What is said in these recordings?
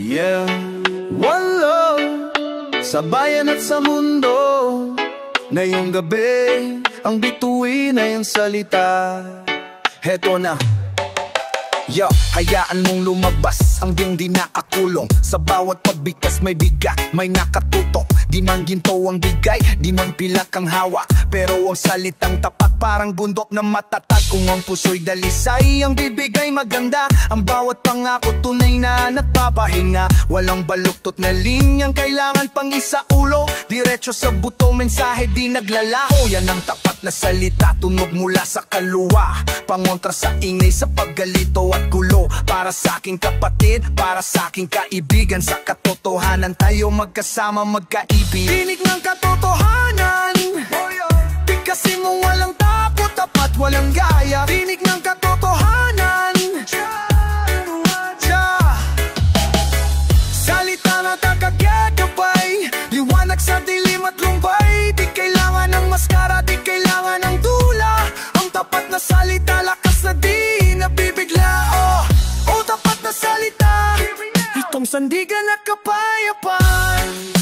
Yeah, one love sa bayan at sa mundo. Ngayong gabi, ang bituin ay ang salita. Heto na. Yo, hayaan mong lumabas ang iyong di nakakulong. Sa bawat pagbigkas may bigat, may nakatutok. Di man ginto ang bigay, di man pilak ang hawak, pero ang salitang tapat parang bundok na matatag. Kung ang puso'y dalisay, ang bibigay maganda. Ang bawat pangako tunay na nagpapahinga. Walang baluktot na linyang kailangan pang isaulo. Diretso sa buto, mensahe di naglalaho. Yan ang tapat na salita, tunog mula sa kaluluwa. Pangontra sa ingay, sa paggalito at gulo. Para sa aking kapatid, para sa aking kaibigan. Sa katotohanan tayo magkasama, magkaibigan. Tinig ng katotohanan, bigkasin mo walang takot, tapat walang gaya. Tinig ng katotohanan, salita na tagagagabay, liwanag sa dilim at lumbay. Di kailangan ng maskara, di kailangan ng dula. Ang tapat na salita, lakas na di nabibigla. Oh, tapat na salita, itong sandigan at kapayapaan.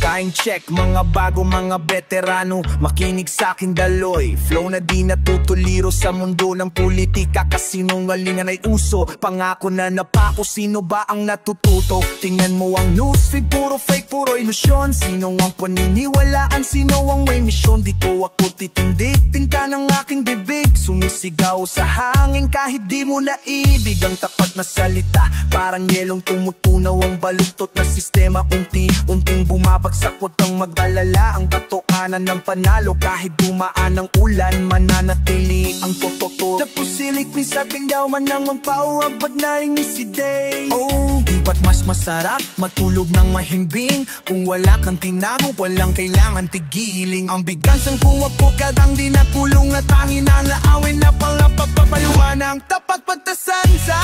Time check, mga bago, mga veterano, makinig sa'kin daloy. Flow na di natutuliro sa mundo ng politika. Kasinungalingan ay uso, pangako na napako. Sino ba ang natututo? Tingnan mo ang newsfeed, puro fake, puro ilusyon. Sino ang paniniwalaan, sino ang may misyon? Dito ako titindig, tinta ng aking bibig. Sumisigaw sa hangin kahit di mo naibig. Ang tapat na salita, parang yelong tumutunaw ang baluktot na sistema. Unti-unting bumabagsak. Huwag kang mag-alala, ang katotohanan ng panalo. Kahit dumaan ang ulan, mananatili ang totoo. Napusilik ni sa tingdaw man nang magpauwag, ba't narinig si Day? Oh, di ba't mas masarap matulog ng mahimbing? Kung wala kang tinago, walang kailangan tigiling. Ang bigansang pumapukad, ang di napulong na tangin na naawin na pangapapapayuan. Ang tapat pagtasansa,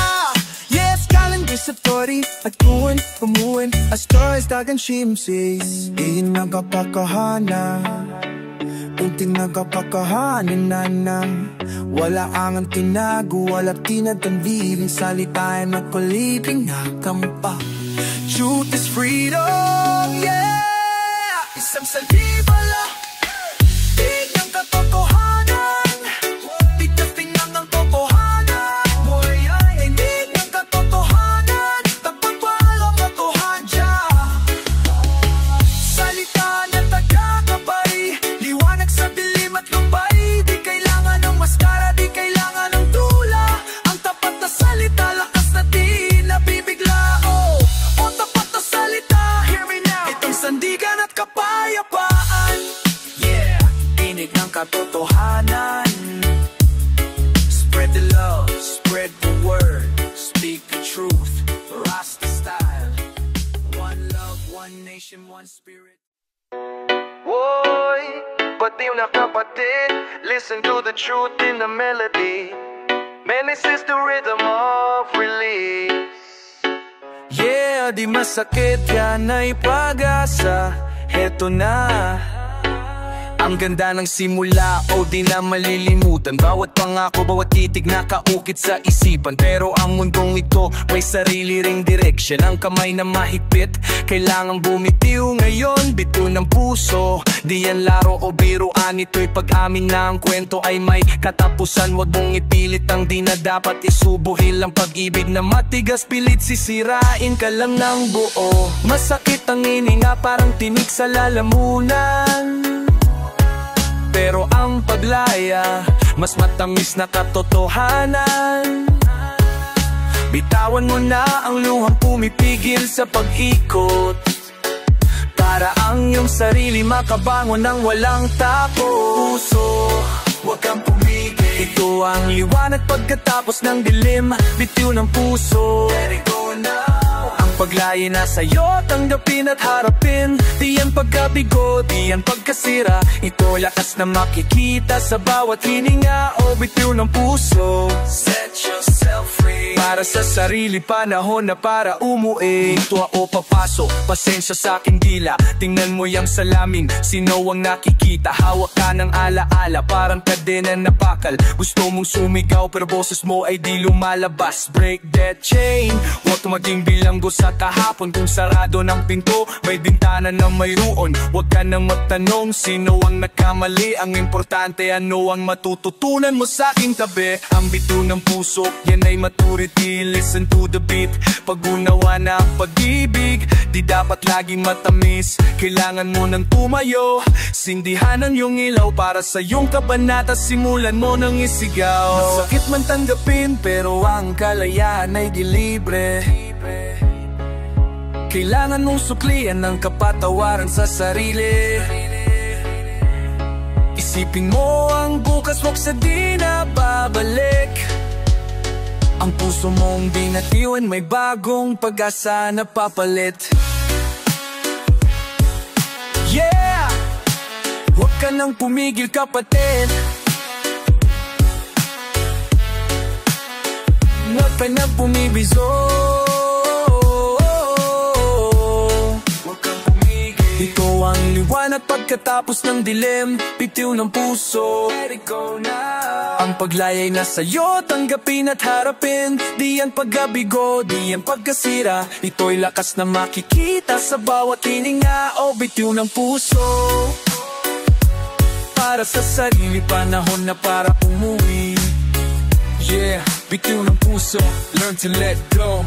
yes, kalan sa tori at kuwan, pamuwan. As stars dagan shimsis, ihin nagapakahana. Unting nagapakahanin na wala angang tinago, wala tinatanbiling. Salitain na kulibing nakampa. Truth is freedom, yeah. Isang salibala, di ng katotohanan. Pitating lang ng totohanan. Boy, ay hindi ng katotohanan. Tapagpalang katohan siya. Salita na tagagabay, liwanag sa dilim at lumbay. Di kailangan ng maskara, di kailangan ng tula. Ang tapat na salita, lakas na di nabibigla. Oh, tapat na salita, hear me now. Itong sandigan at kapayapaan. Yeah, tinig ng katotohanan. Spread the love, spread the word, speak the truth, Rasta style. One love, one nation, one spirit. Woy, pati na kapatid, listen to the truth in the melody. Menace is the rhythm of release. Yeah, di masakit, yan ay pag-asa. Heto na, ang ganda ng simula, o di na malilimutan. Bawat pangako, bawat titig nakaukit sa isipan. Pero ang mundong ito may sarili ring direction. Ang kamay na mahigpit, kailangang bumitiw ngayon. Bito ng puso, di yan laro o biruan. Ito'y pag-amin na ang kwento ay may katapusan. Huwag mong ipilit ang di na dapat isubuhin. Ang pag-ibig na matigas, pilit sisirain ka lang ng buo. Masakit ang hininga, parang tinik sa lalamunan. Pero ang paglaya, mas matamis na katotohanan. Bitawan mo na ang luhang pumipigil sa pag-ikot, para ang iyong sarili makabangon ng walang takot. Puso, huwag kang pumigil. Ito ang liwanag pagkatapos ng dilim. Bitiw ng puso, let it go now. Ang paglaya na sa'yo, tanggapin at harapin. Di yan pagkabigo, di yan pagkasira. Ito lakas na makikita sa bawat hininga o bitiw ng puso. Set yourself free. Para sa sarili, panahon na para umuwi. Dito ako papasok, pasensya sa aking dila. Tingnan mo yung salamin, sino ang nakikita? Hawak ka ng alaala, parang kadena na bakal. Gusto mong sumigaw pero boses mo ay di lumalabas. Break that chain, huwag maging bilanggo sa kahapon. Kung sarado ng pinto, may bintana na mayroon. Huwag ka nang magtanong sino ang nagkamali. Ang importante ano ang matututunan mo sa aking tabi. Ang bito ng puso, yan ay maturity. Listen to the beat, pag-unawa na ang pag-ibig. Di dapat laging matamis, kailangan mo nang tumayo. Sindihan ang iyong ilaw para sa iyong kabanata. Simulan mo nang isigaw. Masakit man tanggapin pero ang kalayaan ay di libre. Kailangan mong suklian ng kapatawaran sa sarili. Isipin mo ang bukas, wag sa di na babalik. Ang puso mong binatiwan, may bagong pag-asa na papalit. Yeah! Huwag ka nang pumigil, kapatid. Huwag ka nang bumibiso. Huwag kang pumigil. Ito ang liwanag pagkatapos ng dilim. Bitiw ng puso, let it go now. Ang paglayay na sa'yo, tanggapin at harapin. Di yan pagkabigo, di yan pagkasira. Ito'y lakas na makikita sa bawat hininga o bitiw ng puso. Para sa sarili, panahon na para umuwi. Yeah, bitiw ng puso, learn to let go.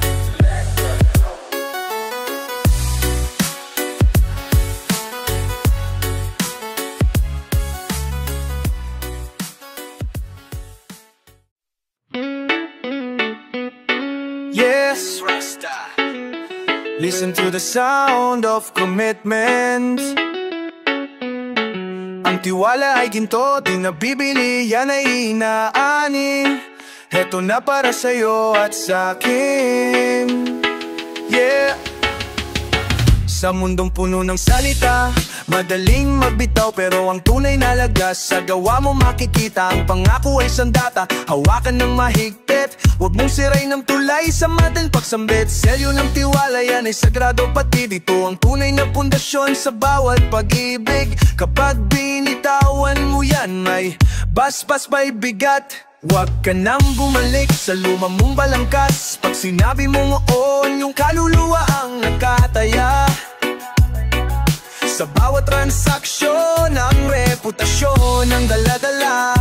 Yes, Rasta. Listen to the sound of commitment. Ang tiwala ay ginto, di nabibili, yan ay inaani. Heto na para sa'yo at sa'kin. Yeah. Sa mundong puno ng salita, madaling magbitaw pero ang tunay na lagas sa gawa mo makikita. Ang pangako ay sandata, hawakan ng mahigpit. Huwag mong siray ng tulay sa madaling pagsambit. Selyo ng tiwala, yan ay sagrado pati. Dito ang tunay na pundasyon sa bawat pag-ibig. Kapag binitawan mo yan, may basbas may bigat. Huwag ka nang bumalik sa luma mong balangkas. Pag sinabi mong oo, yung kaluluwa ang nakataya. Sa bawat transaksyon, ang reputasyon ang dala-dala.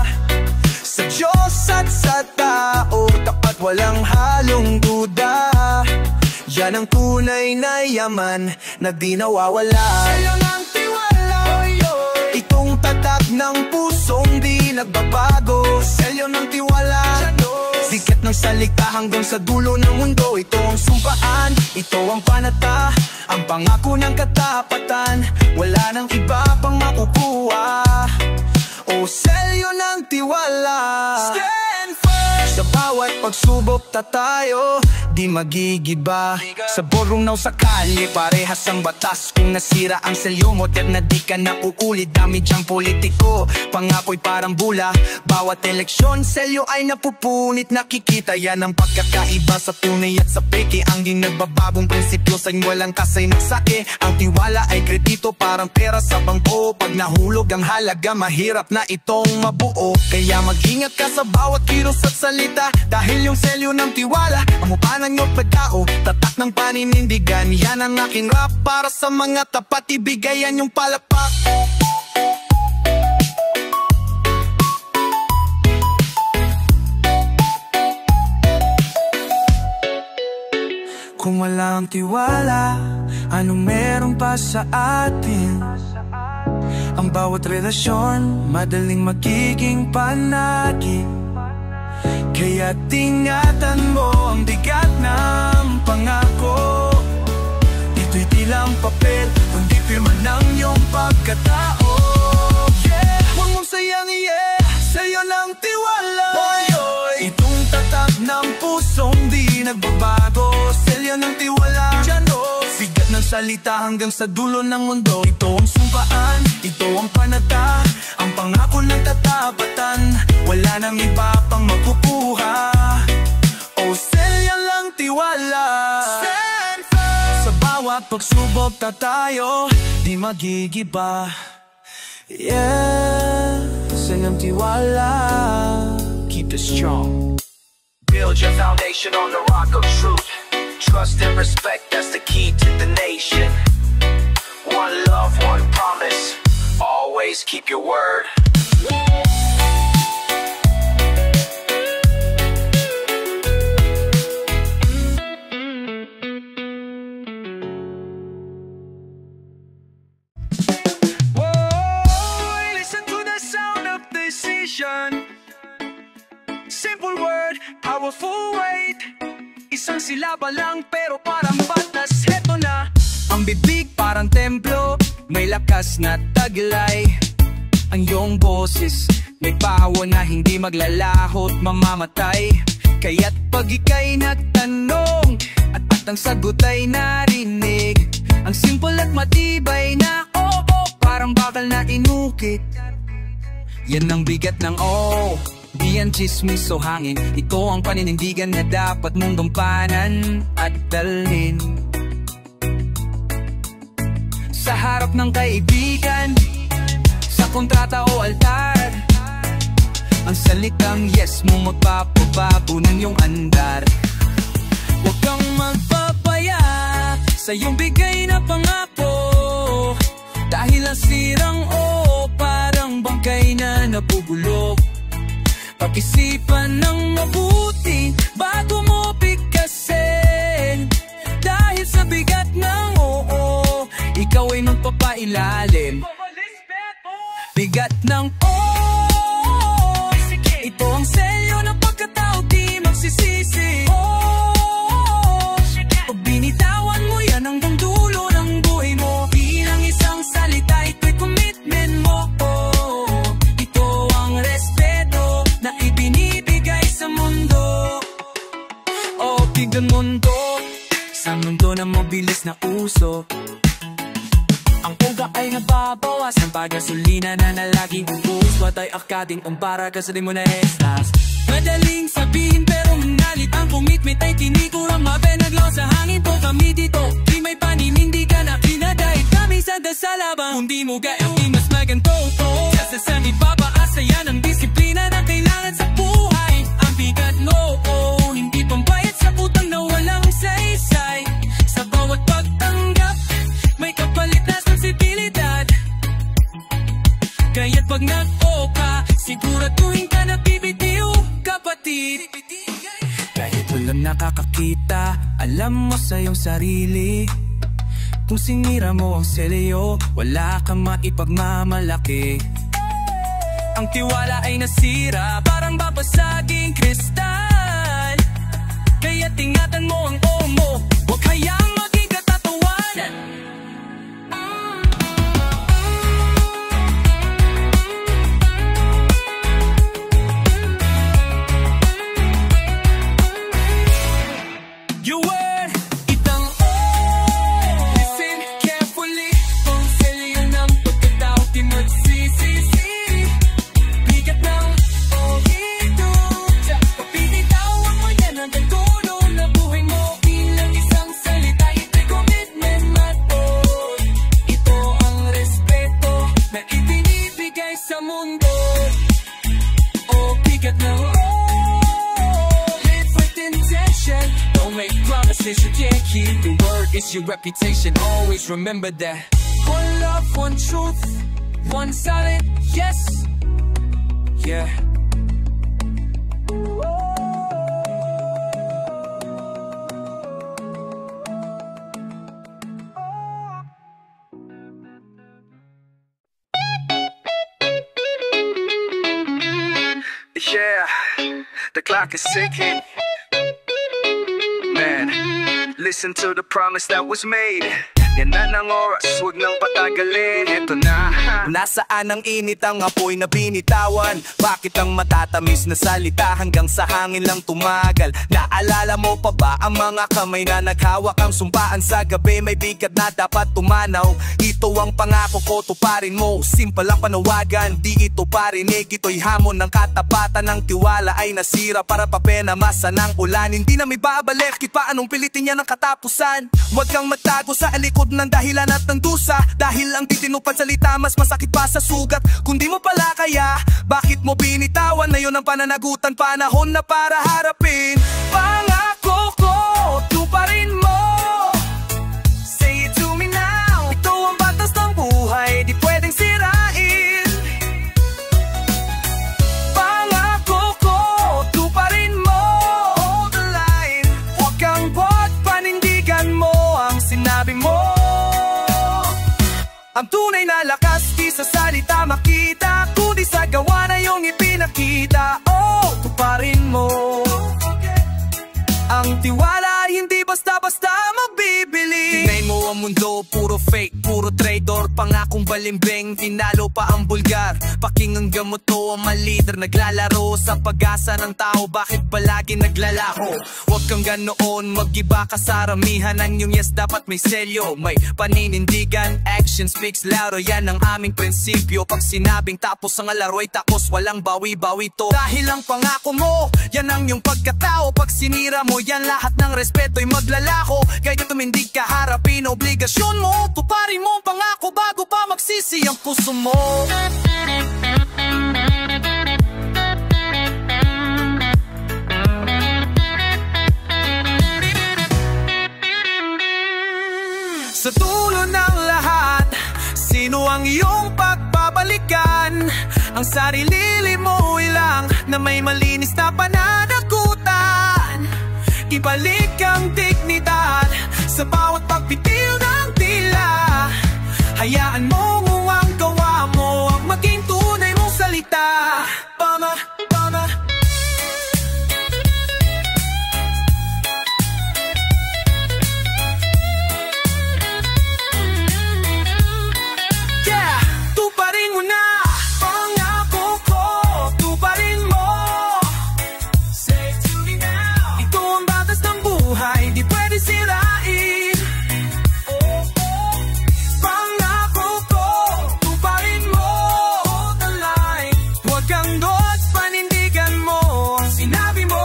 Sa Diyos at sa tao, tapat walang halong duda. Yan ang tunay na yaman na di nawawala. Sa'yo ng tiwala, itong tatak ng pusong di nagbabago. Selyo ng tiwala, sikat ng salita hanggang sa dulo ng mundo. Ito ang sumpaan, ito ang panata, ang pangako ng katapatan. Wala nang iba pang makukuha. O selyo ng tiwala, stand first. Sa bawat pagsubok tatayo, di magigiba. Sa borong sa kalye, parehas ang batas. Kung nasira ang selyo mo, na di ka na uulit. Dami dyang politiko, pangako'y parang bula. Bawat eleksyon, selyo ay napupunit. Nakikita yan ang pagkakaiba sa tunay at sa peke. Ang di nagbabagong prinsipyo sa'y walang kasay nagsake. Ang tiwala ay kredito, parang pera sa bangko. Pag nahulog ang halaga, mahirap na itong mabuo. Kaya mag-ingat ka sa bawat kilos at salita. Dahil yung selyo ng tiwala, ang mupanan yung pagkao, tatak ng paninindigan. Yan ang aking rap para sa mga tapat. Ibigayan yung palapak. Kung wala ang tiwala, anong meron pa sa atin? Ang bawat relasyon, madaling magiging panagi. Kaya tingatan mo ang bigat ng pangako. Ito'y di lang papel, kundi pirma ng iyong pagkatao. Yeah, huwag mong sayang, yeah, sa'yo ng tiwala. Oy, oy, itong tatak ng pusong di nagbabago. Selyo ng tiwala, dyan salita hanggang sa dulo ng mundo. Ito ang sumpaan, ito ang panata, ang pangako ng tatapatan. Wala nang iba pang makukuha, o selya lang tiwala. Sa bawat pagsubok tayo, di magigiba. Yeah, selyang tiwala. Keep it strong. Build your foundation on the rock of truth. Trust and respect, that's the key to the nation. One love, one promise. Always keep your word. Simple word, powerful weight. Isang silaba lang pero parang batas. Heto na, ang bibig parang templo, may lakas na taglay. Ang iyong boses, may pahawa na hindi maglalahot, mamamatay. Kaya't pag ika'y nagtanong, at ang sagot ay narinig, ang simple at matibay na oo, parang bakal na inukit. Yan ang bigat ng oo, di yan chismis o hangin. Ito ang paninindigan na dapat mong gampanan at dalhin. Sa harap ng kaibigan, sa kontrata o altar, ang salitang yes mo magpapabago ng iyong andar. Huwag kang magpapaya sa iyong bigay na pangako, dahil ang sirang oo parang bangkay na nabubulok. Pag-isipan ng mabuti bago mo bigkasin, dahil sa bigat ng oo, ikaw ay magpapailalim. Bigat ng oo, ito ang selyo ng pagkatao, di magsisisi. Pag binitawan mo yan hanggang dulo ng buhay mo, bilang isang salita, ito'y commitment mo. Ito ang respeto na ibinibigay sa mundo. O tignan mundo, sa mundo na mabilis na uso, ang uga ay nababawas ng pagasolina na nalaging ubus. Watay akading umpara kasi di mo na estas. Madaling sabihin pero manalit ang commitment ay tinikurang mabenaglaw sa hangin po kami dito. Di may paninindi ka na pinadahit kami sa dasalabang. Kung di mo gaya di mas maganto kasi saan ipapaasa yan ang disiplina na kailangan sa buhay. Ang bigat no, hindi pambayad sa putang na walang saysay. Sa bawat pagtanggap may kapalit na sensibilidad. Kaya't pag nag-o ka, siguraduhin ka na bibitiw, kapatid. Kahit walang nakakakita, alam mo sa iyong sarili, kung sinira mo ang selyo, wala kang maipagmamalaki. Ang tiwala ay nasira, parang babasaging kristal. Kaya't ingatan mo ang oo mo, huwag hayang maging katatawanan. Your word, itang oh, listen carefully. Kung selyo ng pagkatao, di magsisisi. Bigat ng oh, ito pag binitawan mo yan hanggang dulo na buhay mo, bilang isang salita, ito'y commitment matod. Ito ang respeto na ibinibigay sa mundo. Oh, bigat ng live with intention. Don't make promises you can't keep. The word is your reputation, always remember that. One love, one truth, one solid yes. Yeah. Yeah, the clock is ticking. Man, listen to the promise that was made. Yan na ng oras, huwag nang patagalin. Ito na, Nasaan ang init, ang apoy na binitawan? Bakit ang matatamis na salita hanggang sa hangin lang tumagal? Naalala mo pa ba ang mga kamay na naghawak ang sumpaan sa gabi? May bigat na dapat tumanaw. Ito ang pangako ko, tuparin mo. Simple ang panawagan, di ito parinig. Ito'y hamon ng katapatan, ng tiwala ay nasira para papenamasa ng ulan. Hindi na may babalik, kahit pa anong pilitin niya ng katapusan. Huwag kang magtago sa likod ng dahilan at ng dusa, dahil ang titinupad salita mas masakit pa sa sugat. Kung di mo pala kaya, bakit mo binitawan? Na yun ang pananagutan, panahon na para harapin. Pangako ko, tuparin mo. Say it to me now. Ito ang batas ng buhay, di pwedeng sirain. Pangako ko, tuparin mo. Hold the line. Huwag kang panindigan mo ang sinabi mo. Ang tunay na lakas di sa salita makita, kundi sa gawa na iyong ipinakita. Oh, tuparin mo. Ang tiwala hindi basta-basta mabibili. Tingnan mo ang mundo, puro fake, puro traidor. Pangakong balimbing, tinalo pa ang bulgar. Pakinggan mo to, ang malider naglalaro sa pag-asa ng tao. Bakit palagi naglalaho? Huwag kang ganoon, mag-iba ka sa ramihan. Ang iyong yes dapat may selyo, may paninindigan. Action speaks louder, yan ang aming prinsipyo. Pag sinabing tapos ang laro'y tapos, walang bawi-bawi to. Dahil ang pangako mo, yan ang iyong pagkatao. Pag sinira mo yan, lahat ng respeto'y maglalako. Kaya tumindig ka, harapin obligasyon mo. Tuparin mo ang pangako bago pa magsisi ang puso mo. Sa dulo ng lahat, sino ang iyong pagpapalikan? Ang sarili mo ilang na may malinis na pananagutan. Ibalik ang dignidad sa bawat pagpitil ng tila. Hayaan mo ang gawa mo ang maging tunay mong salita. Pama. Yeah, tuparin mo na. Pangako ko, tuparin mo. Say it to me now. Ito ang batas ng buhay, di pwede sirain. Pangako ko, tuparin mo. Hold the line. Huwag kang doon, panindigan mo ang sinabi mo.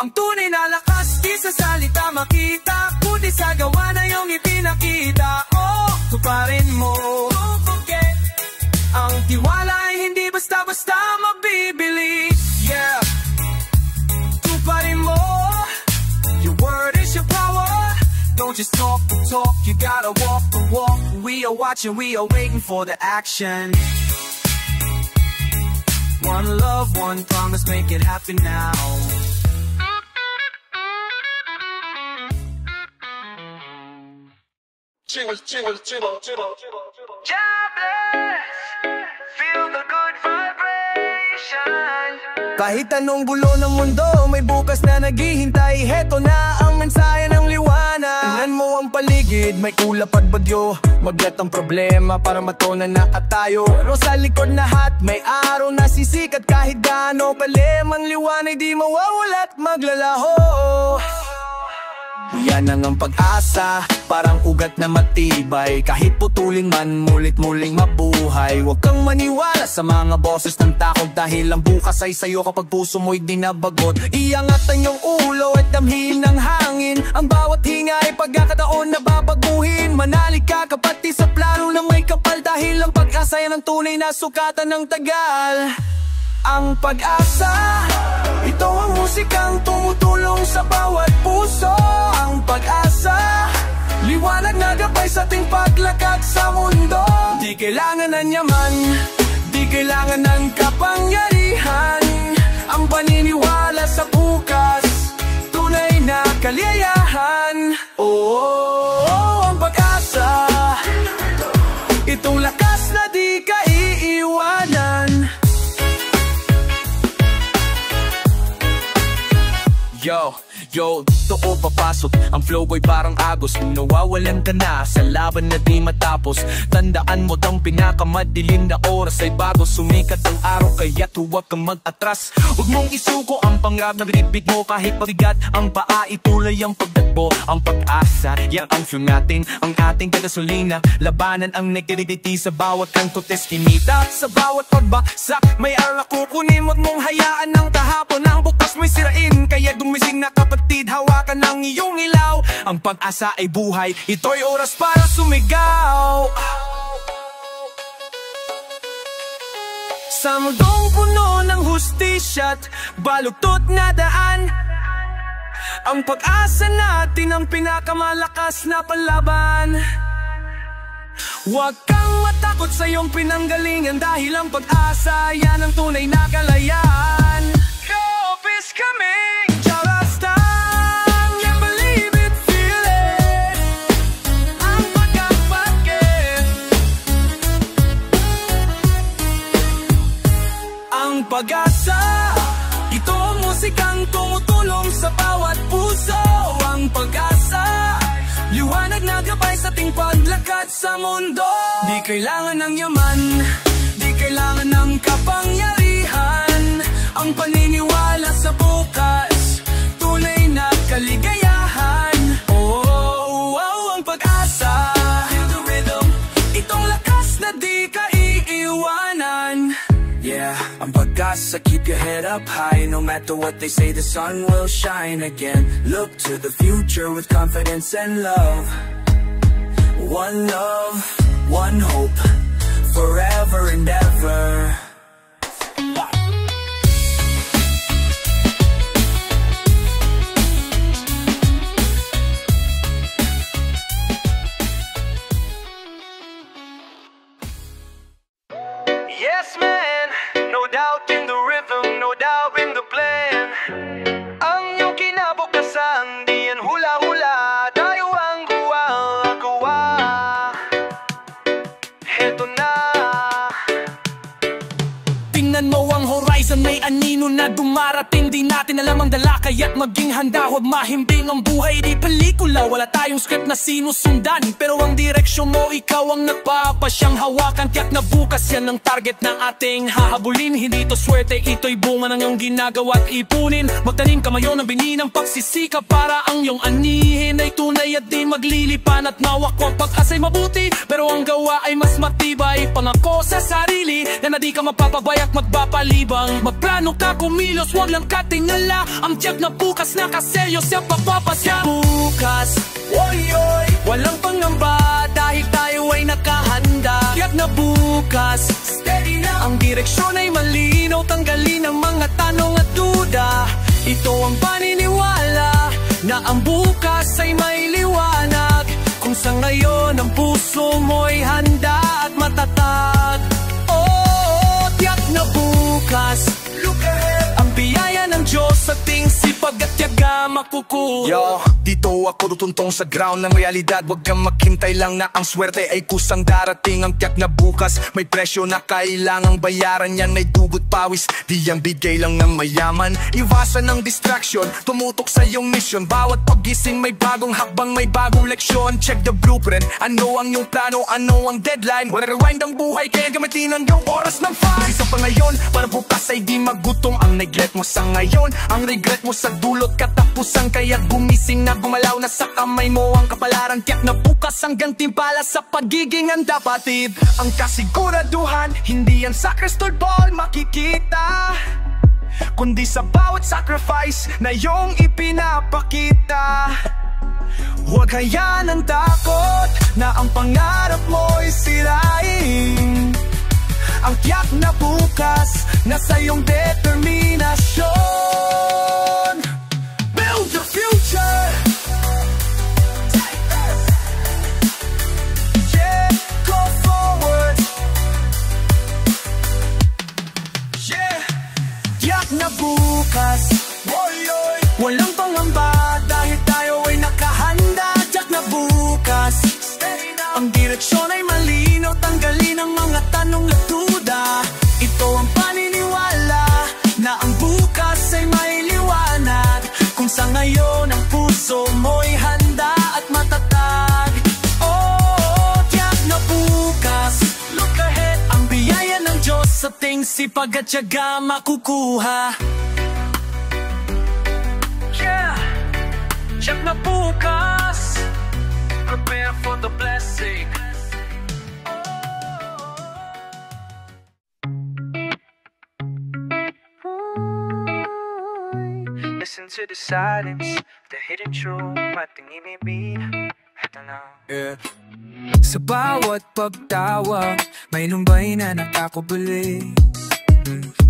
Ang tunay na lakas di sa salita makita, kundi sa gawa na iyong ipinakita. Oh, tuparin mo. Don't forget, ang tiwala ay hindi basta-basta mabibili. Yeah, tuparin mo. Your word is your power. Don't just talk the talk, you gotta walk the walk. We are watching, we are waiting for the action. One love, one promise, make it happen now. Kahit anong bulo ng mundo, may bukas na naghihintay. Heto na ang mensahe ng liwanag. Tingnan mo ang paligid, may ulap at bagyo. Maglat ang problema para matunan na at tayo. Pero sa likod na hat, may araw na sisikat. Kahit gaano kalim ang liwanag, di mawawala at maglalaho. Yan ang pag-asa, parang ugat na matibay. Kahit putulin man, mulit-muling mabuhay. Huwag kang maniwala sa mga boses ng takot, dahil ang bukas ay sayo kapag puso mo'y dinabagot. Iangat ang iyong ulo at damhin ng hangin. Ang bawat hinga ay pagkakataon na babaguhin. Manalig ka kapati sa plano na may kapal, dahil ang pag-asa yan ang tunay na sukatan ng tagal. Ang pag-asa, ito ang musikang tumutulong sa bawat puso. Ang pag-asa, liwanag na gabay sa ating paglakad sa mundo. Di kailangan ng yaman, di kailangan ng kapangyarihan. Ang paniniwala sa bukas, tunay na kaliyayahan. Oh, ang pag-asa, itong lakas na di kaiiwanan. Yo, Yo, totoo papasok, ang flow ko'y parang agos. Kung nawawalan ka na sa laban na di matapos, tandaan mo ang pinakamadilim na oras ay bago sumikat ang araw, kaya't huwag kang mag-atras. Huwag mong isuko ang pangarap na binibig mo, kahit pabigat ang paa, itulay ang pagdagbo. Ang pag-asa, yan ang fuel natin, ang ating gasolina. Labanan ang negativity sa bawat kanto, testinita. Sa bawat pagbaksak, may aral na kukunin. Huwag mong hayaan ng tahapon, ang bukas mo'y sirain. Kaya gumising na kapatid, hawakan ng iyong ilaw. Ang pag-asa ay buhay, ito'y oras para sumigaw. Sa mundong puno ng hustisya't baluktot na daan, ang pag-asa natin ang pinakamalakas na panlaban. Huwag kang matakot sa iyong pinanggalingan, dahil ang pag-asa, yan ang tunay na kalayaan. Showbiz kami, Charastang, yeah, believe it, feel it. Ang pagkakbagin, ang pag-asa, ito ang musikang tumutulong sa bawat puso. Ang pag-asa, liwanag na gabay sa ating paglakad sa mundo. Di kailangan ng yaman, di kailangan ng kapangyarihan. Ang paniniwala sa bukas, tunay na kaligayahan. Oh, ang pag-asa, feel the rhythm, itong lakas na di ka iiwanan. Yeah, ang pag-asa, keep your head up high. No matter what they say, the sun will shine again. Look to the future with confidence and love. One love, one hope, forever and ever. Yes, man, no doubt in the rhythm, no doubt in the plan. Ang iyong kinabukasan, di yan hula-hula, tayo ang kuwa-kuwa. Heto na. Tingnan mo ang horizon, may anino na dumarating. Di natin alam ang dala, kaya't maging handa. Huwag mahimbing, ang buhay di pelikula. Wala tayong script na sinusundan, pero ang direksyon mo, ikaw ang nagpapasyang hawakan. Tiyak na bukas yan ang target ng ating hahabulin. Hindi to swerte, ito'y bunga ng iyong ginagawa at ipunin. Magtanim ka mayon ng bini ng pagsisikap, para ang iyong anihin ay tunay at di maglilipan. At mawak-wak pag-asa'y mabuti, pero ang gawa ay mas matibay. Pangako sa sarili na di ka mapapabay at magpapalibang. Magplano ka kumilos, wag lang katingala. Ang tiyak na bukas na kaselyo siya papapasya. Bukas, oy-oy, walang pangamba, dahil tayo ay nakahanda. Tiyak na bukas, steady na. Ang direksyon ay malinaw, tanggalin ang mga tanong at duda. Ito ang paniniwala na ang bukas ay may liwanag. Kung sa ngayon ang puso mo'y handa at matatag. Oh, tiyak na bukas, look ahead, ang biyaya ng Diyos sa ating sipag at tiyaga makukuha. Yo, dito ako tutuntong sa ground ng realidad. Huwag kang maghintay lang na ang swerte ay kusang darating. Ang tiyak na bukas, may presyo na kailangang bayaran. Yan ay dugot pawis, di yan bigay lang ng mayaman. Iwasan ng distraction, tumutok sa iyong mission. Bawat pagising may bagong hakbang, may bagong leksyon. Check the blueprint, ano ang iyong plano, ano ang deadline. Wala rewind ang buhay, kaya gamitin ang iyong oras ng fun. Isa pa ngayon, para bukas ay di magutom. Ang neglect mo sa ngayon, ang regret mo sa dulot katapusan. Kaya gumising na, gumalaw na sa kamay mo ang kapalaran. Tiyak na bukas ang gantimpala sa pagiging handa. Patid ang kasiguraduhan, hindi yan sa crystal ball makikita, kundi sa bawat sacrifice na iyong ipinapakita. Huwag hayaan ang takot na ang pangarap mo'y sirain. Ang tiyak na bukas, nasa iyong determinasyon. Build the future. Yeah, go forward. Yeah, tiyak na bukas, oy-oy, walang pangamba, dahil tayo ay nakahanda. Tiyak na bukas, ang direksyon ay malinaw, tanggalin ang mga tanong at duda. Ito ang paniniwala na ang bukas ay may liwanag. Kung sa ngayon tanging sipag at tiyaga makukuha. Yeah, check na bukas, prepare for the blessing. Listen to the silence, the hidden truth, matingin ibig. Ito na. Yeah. Sa bawat pagtawa, may lumbay na nakakabalik.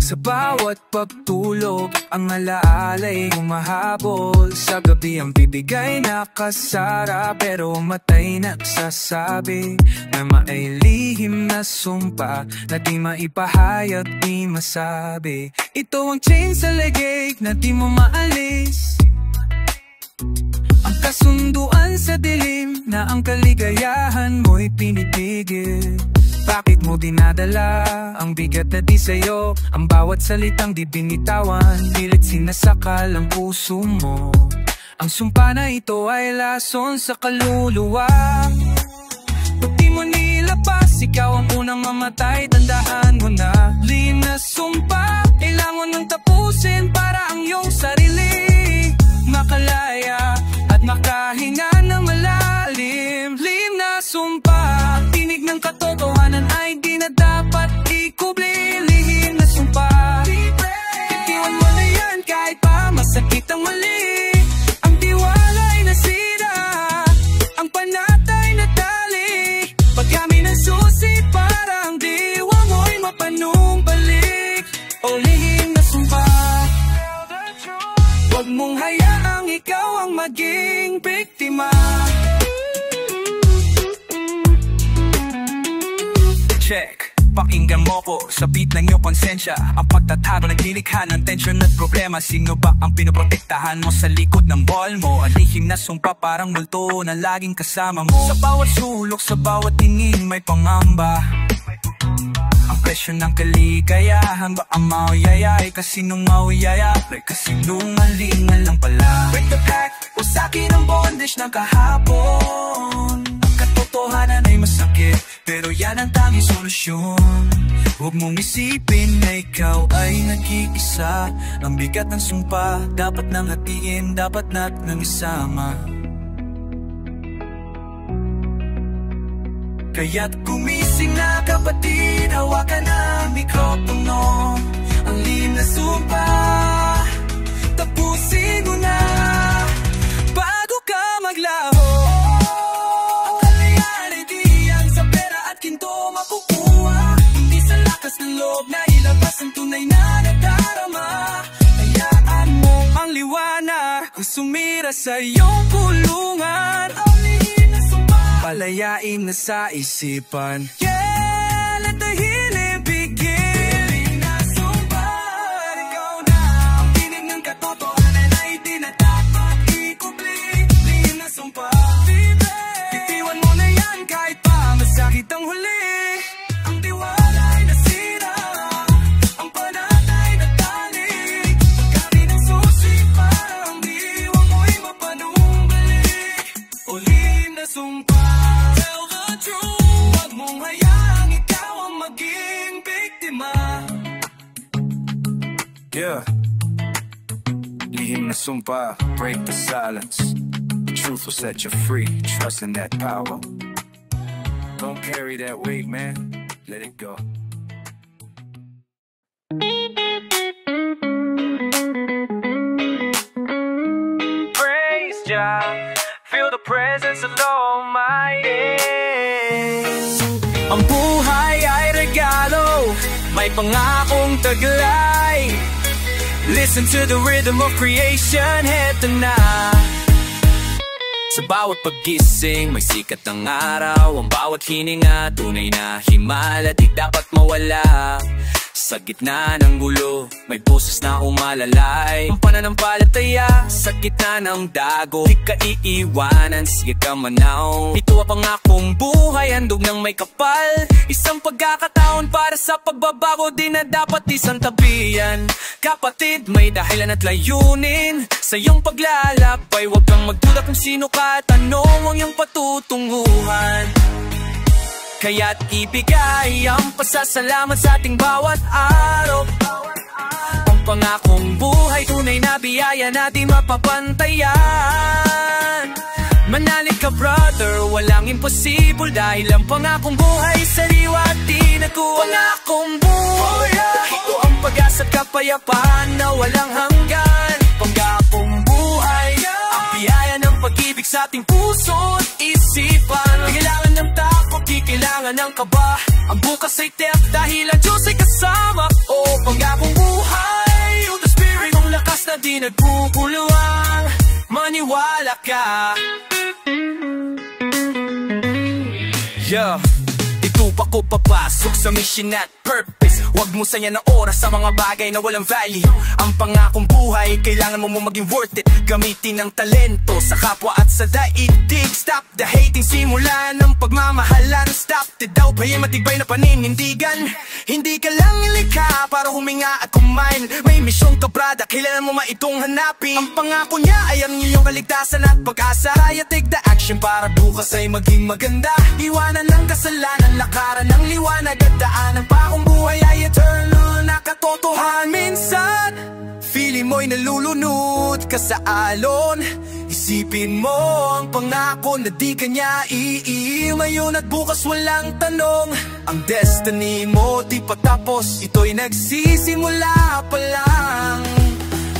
Sa bawat pagtulog, ang alaala'y humahabol. Sa gabi ang bibigay nakasara, pero ang mata'y nagsasabi na mailihim na sumpa na di maipahayag, di masabi. Ito ang chain sa legay na di mo maalis, ang kasunduan sa dilim na ang kaligayahan mo'y pinipigil. Bakit mo dinadala ang bigat na di sa'yo? Ang bawat salitang di binitawan, pilit sinasakal ang puso mo. Ang sumpa na ito ay lason sa kaluluwa. Pag di mo nilabas, ikaw ang unang mamatay. Tandaan mo na, lihim na sumpa, kailangan ng tapusin para ang iyong sarili makalaya at makahinga ng malalim. Lihim na sumpa, tinig ng katotohanan ay di na dapat ikubli. Lihim na sumpa, itiwan mo na yan kahit pa masakit ang mali. Ang tiwala ay nasira, ang panatay na tali. Pag kami ng susi para ang diwa mo'y mapanumbalik. O lihim na sumpa, huwag mong hayaang ikaw ang maging biktima. Check, pakinggan mo ko sa beat ng iyong konsensya. Ang pagtatago naglilikha ng tensyon at problema. Sino ba ang pinoprotektahan mo sa likod ng ball mo? Ang lihim na sumpa parang multo na laging kasama mo. Sa bawat sulok, sa bawat tingin may pangamba. Ang presyo ng kaligayahan, baka mauyayay. Kasi nung mauyaya, ay kasinungalingan lang pala. Break the pact, wasakin ang bondage ng kahapon. Ang katotohanan ay masakit, pero yan ang tanging solusyon. Huwag mong isipin na ikaw ay nag-iisa. Ang bigat ng sumpa, dapat nang hatiin, dapat natin isama. Kaya't gumising na kapatid, hawakan ang mikropono. Ang lihim na sumpa, tapusin mo na bago ka maglaho. Ang kalayan ay di yan sa pera at ginto makukuha. Hindi sa lakas ng loob na ilabas ang tunay na nadarama. Hayaan mo ang liwanag ang sumira sa iyong kulungan. Palayain na sa isipan. Yeah, let the healing begin. Lihim na sumpa, ikaw na ang tinig ng katotohanan ay di na dapat ikubli. Lihim na sumpa, itiwan mo na yan kahit pa masakit ang huli. Ang tiwala ay nasira, ang panatay na tali. Kami ng susi para ang diwa mo'y mapanumbalik. O lihim na sumpa, yeah. Lihim na sumpa, break the silence. The truth will set you free, trust in that power. Don't carry that weight, man, let it go. Praise Jah, feel the presence of Almighty. Ang buhay ay regalo, may pangakong taglay. Listen to the rhythm of creation, heto na. Sa bawat paggising, may sikat ng araw. Ang bawat hininga, tunay na himala, di dapat mawala. Sa gitna ng gulo, may boses na umalalay. Ang pananampalataya, sa gitna ng dago, di ka iiwanan, sige ka manaw. Ito ang pangakong buhay, handog ng may kapal. Isang pagkakataon para sa pagbabago, di na dapat isang tabihan. Kapatid, may dahilan at layunin. Sa iyong paglalakbay, huwag kang magduda kung sino ka at ano ang iyong patutunguhan. Kaya't ibigay ang pasasalamat sa ating bawat araw. Ang pangakong buhay, tunay na biyaya natin mapapantayan. Manalig ka brother, walang imposible, dahil ang pangakong buhay sariwa at di nagkuha. Pangakong buhay, ito ang pag-asa at kapayapaan na walang hanggan. Pangakong buhay, ang biyaya ng pag-ibig sa ating puso at isipan. Di kailangan ng takot, di kailangan ng kaba. Ang bukas ay tiyak dahil ang Diyos ay kasama. O pangakong buhay, the spirit ng lakas na di nagpupuluan. Maniwala ka. Yeah. Dito pa ko papasok sa mission at purpose. Huwag mo sayang ng oras sa mga bagay na walang value. Ang pangakong buhay, kailangan mo maging worth it. Gamitin ang talento sa kapwa at sa daigdig. Stop the hating, simula ng pagmamahalan. Stop the doubt, may matibay na paninindigan. Hindi ka lang ilikha para huminga at kumain. May misyon ka brada, kailangan mo maitong hanapin. Ang pangako niya ay ang iyong kaligtasan at pag-asa. Kaya take the action para bukas ay maging maganda. Iwanan ng kasalanan, lakaran ng liwanag at daanan pa kung buhay ay eternal na katotohanan. Minsan, feeling mo'y nalulunod ka sa alon. Isipin mo ang pangako na di kanya iimayon at bukas walang tanong. Ang destiny mo di pa tapos, ito'y nagsisimula pa lang.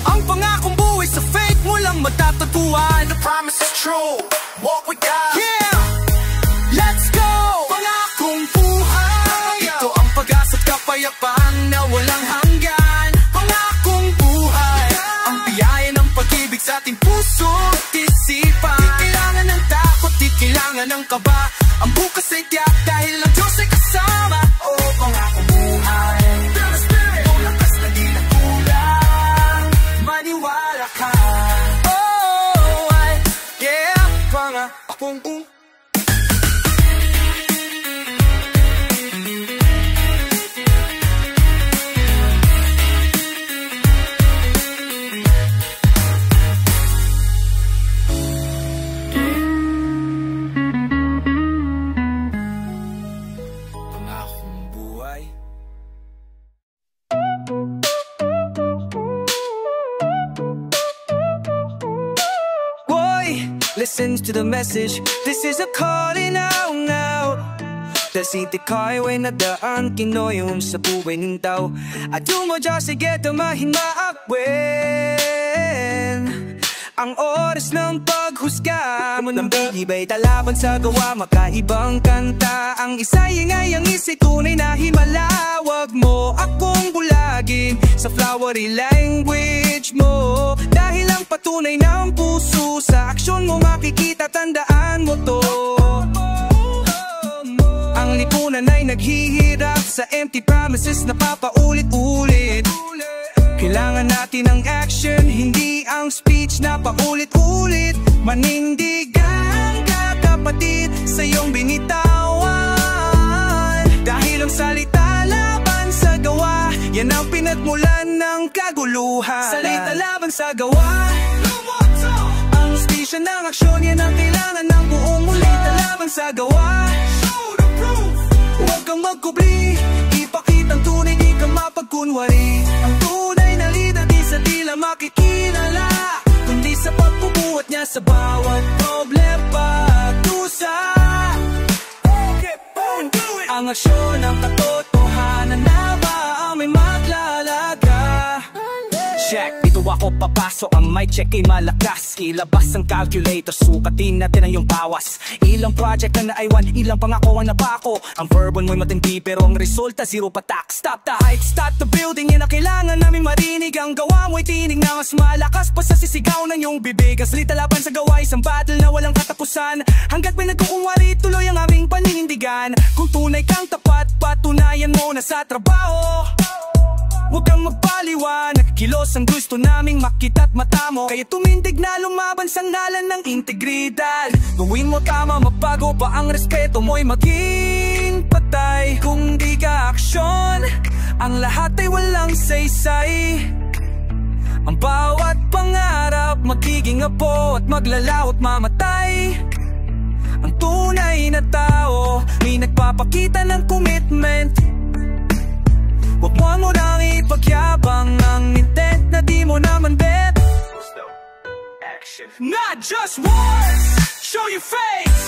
Ang pangakong buhay sa faith mo lang matatagpuan. The promise is true, walk with God. Yeah! Let's go! Pangakong buhay, ito ang pag-asa at kapayapaan na walang hanggan. Pangakong buhay, ang biyaya ng pag-ibig sa ating puso at isipan. Di kailangan ng takot, di kailangan ng kaba. Ang bukas ay tiyak dahil ang Diyos ay kasama. Oh, pangakong buhay, the spirit ng lakas na di nagkulang. Maniwala ka. Oh, yeah, pangakong buhay. Listens to the message. This is a calling out now. Dasiti highway na daan kinoyon sa buhay ng tao. At yung mo just get the mahin maakwen. Ang oras ng paghusga mo ng binibay talaban sa gawa. Makaibang kanta ang isa'y ingay, ang isa'y tunay na himala. Wag mo akong bulagin sa flowery language mo, dahil ang patunay ng puso sa aksyon mo makikita, tandaan mo to. Ang lipunan ay naghihirap sa empty promises na papaulit-ulit. Kailangan natin ng action, hindi ang speech na paulit-ulit. Manindigan ka kapatid sa iyong binitawan, dahil ang salita laban sa gawa, yan ang pinagmulan ng kaguluhan. Salita laban sa gawa, ang speech ng aksyon, yan ang kailangan ng buong muli. Salita laban sa gawa, huwag kang magkubli, ipakitang tunay, di ka mapagkunwari. Ang tunay na leader di sa tila makikilala, kundi sa pagbubuhat niya sa bawat problema tusa. Ang aksyon ng katotohanan na ba ang may maglalaga? Check, dito ako papasok, ang mic check ay malakas. Ilabas ang calculator, sukatin natin ang iyong bawas. Ilang project na naaiwan, ilang pangako ang nabako. Ang verbal mo'y matindi pero ang resulta zero patak. Stop the hype, start the building, yan ang kailangan namin marinig. Ang gawa mo'y tinig na mas malakas pa sa sisigaw ng iyong bibig. Ang salita laban sa gawa, isang battle na walang katapusan. Hanggat may nagkukunwari, tuloy ang aming paninindigan. Kung tunay kang tapat, patunayan mo na sa trabaho. Huwag kang magpaliwanag, kilos ang gusto naming makita't mata mo. Kaya tumindig na lumaban sa ngalan ng integridad. Gawin mo tama, mabago pa ang respeto mo'y maging patay. Kung di ka aksyon, ang lahat ay walang saysay. Ang bawat pangarap magiging apo at maglalaho at mamatay. Ang tunay tunay na tao, may nagpapakita ng commitment. Huwag mo nang ipagyabang ang intent na di mo naman bet. Not just words, show your face.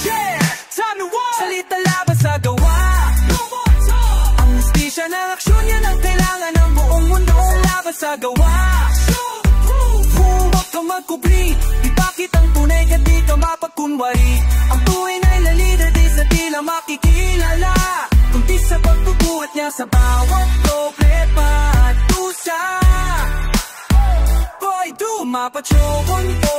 Yeah, time to walk. Salita laban sa gawa. No more talk. Ang hustisya ng aksyon, yan ang kailangan ng buong mundo. Laban sa gawa. Huwag kang magkubli, ipakit ang tunay ka di ka mapagkunwari. Ang tunay na leader di sa tila makikilala, kundi sa pagbubuhat niya sa bawat problema at tusa. Boy, do mapachokon po